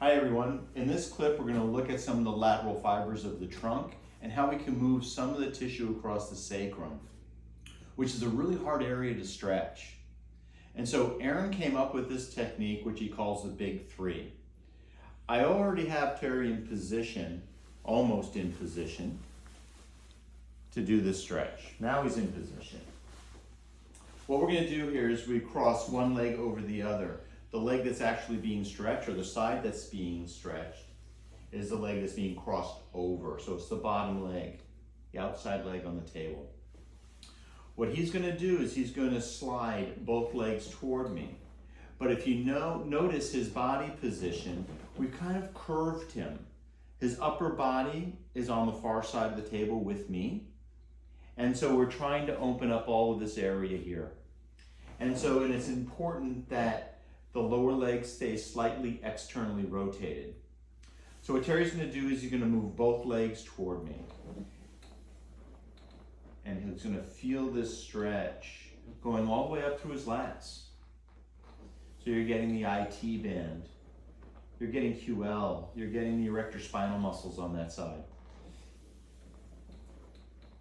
Hi everyone, in this clip we're going to look at some of the lateral fibers of the trunk and how we can move some of the tissue across the sacrum, which is a really hard area to stretch. And so Aaron came up with this technique which he calls the big three. I already have Terry in position, almost in position, to do this stretch. Now he's in position. What we're going to do here is we cross one leg over the other. The leg that's actually being stretched, or the side that's being stretched, is the leg that's being crossed over. So it's the bottom leg, the outside leg on the table. What he's going to do is he's going to slide both legs toward me. But if you notice his body position, we kind of curved him. His upper body is on the far side of the table with me. And so we're trying to open up all of this area here. And it's important that the lower leg stays slightly externally rotated. So what Terry's going to do is he's going to move both legs toward me. And he's going to feel this stretch going all the way up through his lats. So you're getting the IT band, you're getting QL, you're getting the erector spinal muscles on that side.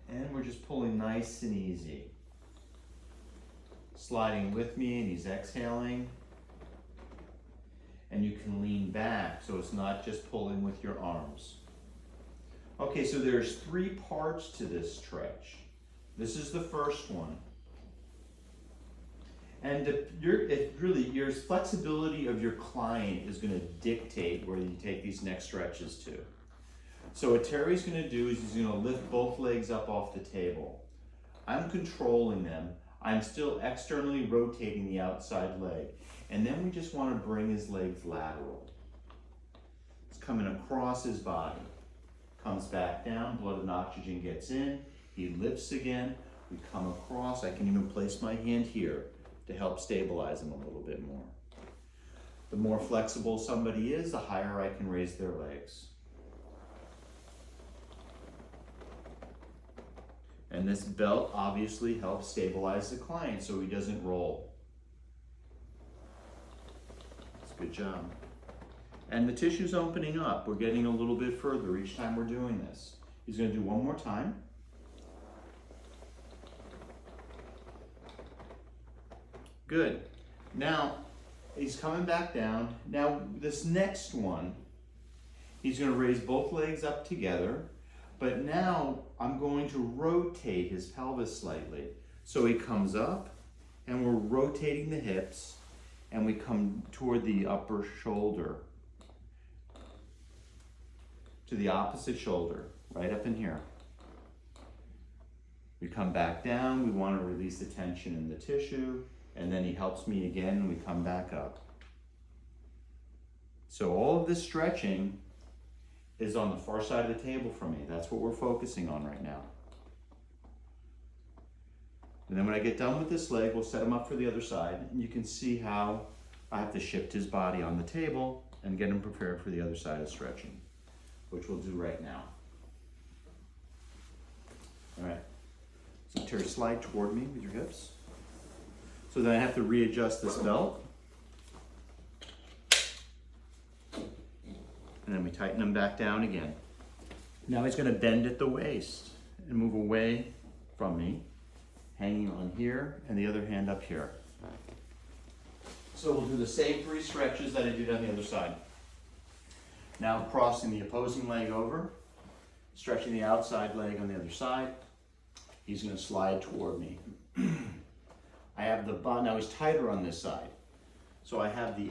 And we're just pulling nice and easy. Sliding with me, and he's exhaling. And you can lean back so it's not just pulling with your arms. Okay, so there's three parts to this stretch. This is the first one. And your flexibility of your client is going to dictate where you take these next stretches to. So what Terry's going to do is he's going to lift both legs up off the table. I'm controlling them. I'm still externally rotating the outside leg. And then we just want to bring his legs lateral. It's coming across his body. Comes back down, blood and oxygen gets in. He lifts again. We come across. I can even place my hand here to help stabilize him a little bit more. The more flexible somebody is, the higher I can raise their legs. And this belt obviously helps stabilize the client so he doesn't roll. That's a good job. And the tissue's opening up. We're getting a little bit further each time we're doing this. He's going to do one more time. Good. Now, he's coming back down. Now, this next one, he's going to raise both legs up together. But now I'm going to rotate his pelvis slightly. So he comes up and we're rotating the hips and we come toward the upper shoulder, to the opposite shoulder, right up in here. We come back down, we want to release the tension in the tissue, and then he helps me again and we come back up. So all of this stretching is on the far side of the table from me. That's what we're focusing on right now. And then when I get done with this leg, we'll set him up for the other side, and you can see how I have to shift his body on the table and get him prepared for the other side of stretching, which we'll do right now. All right, so Terry, slide toward me with your hips. So then I have to readjust this belt. And then we tighten him back down again. Now he's going to bend at the waist and move away from me, hanging on here and the other hand up here. So we'll do the same three stretches that I did on the other side. Now crossing the opposing leg over, stretching the outside leg on the other side. He's going to slide toward me. I have the butt, now he's tighter on this side. So I have the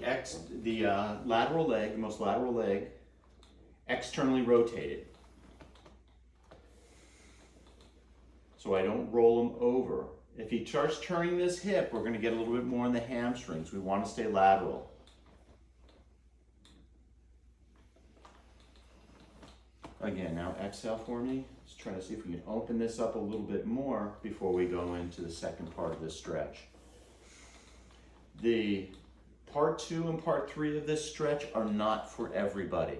lateral leg, the most lateral leg, externally rotated. So I don't roll him over. If he starts turning this hip, we're going to get a little bit more in the hamstrings. We want to stay lateral. Again, now exhale for me. Let's try to see if we can open this up a little bit more before we go into the second part of this stretch. The part 2 and part 3 of this stretch are not for everybody.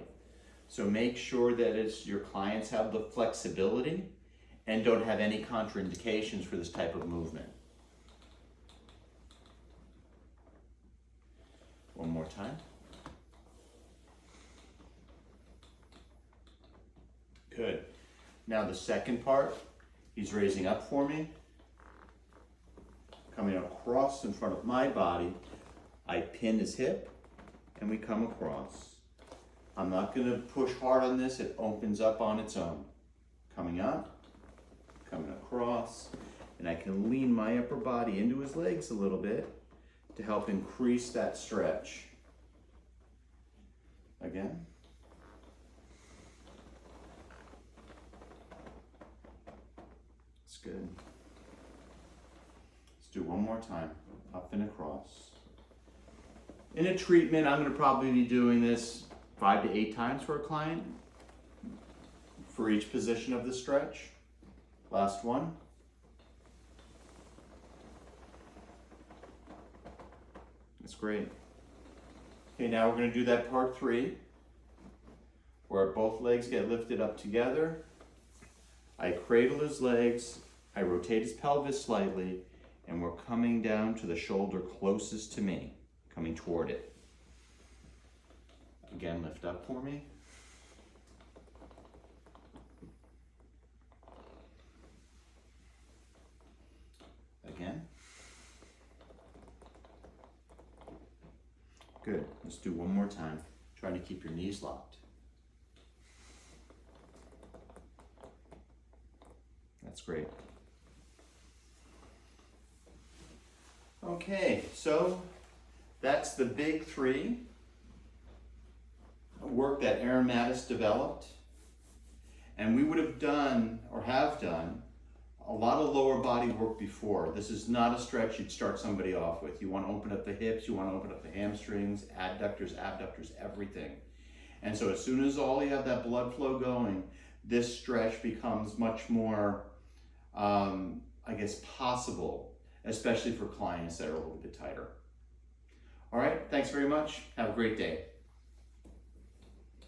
So make sure that your clients have the flexibility and don't have any contraindications for this type of movement. One more time. Good. Now the second part, he's raising up for me, coming across in front of my body. I pin his hip and we come across. I'm not going to push hard on this, it opens up on its own. Coming up, coming across, and I can lean my upper body into his legs a little bit to help increase that stretch. Again. It's good. Let's do one more time, up and across. In a treatment, I'm going to probably be doing this 5 to 8 times for a client for each position of the stretch. Last one. That's great. Okay, now we're going to do that part 3, where both legs get lifted up together. I cradle his legs, I rotate his pelvis slightly, and we're coming down to the shoulder closest to me, coming toward it. Again, lift up for me. Again. Good. Let's do one more time. Trying to keep your knees locked. That's great. Okay, so that's the big 3 work that Aaron Mattis developed. And we would have done, or have done, a lot of lower body work before. This is not a stretch you'd start somebody off with. You want to open up the hips, you want to open up the hamstrings, adductors, abductors, everything. And so as soon as all you have that blood flow going, this stretch becomes much more, I guess, possible, especially for clients that are a little bit tighter. All right, thanks very much. Have a great day.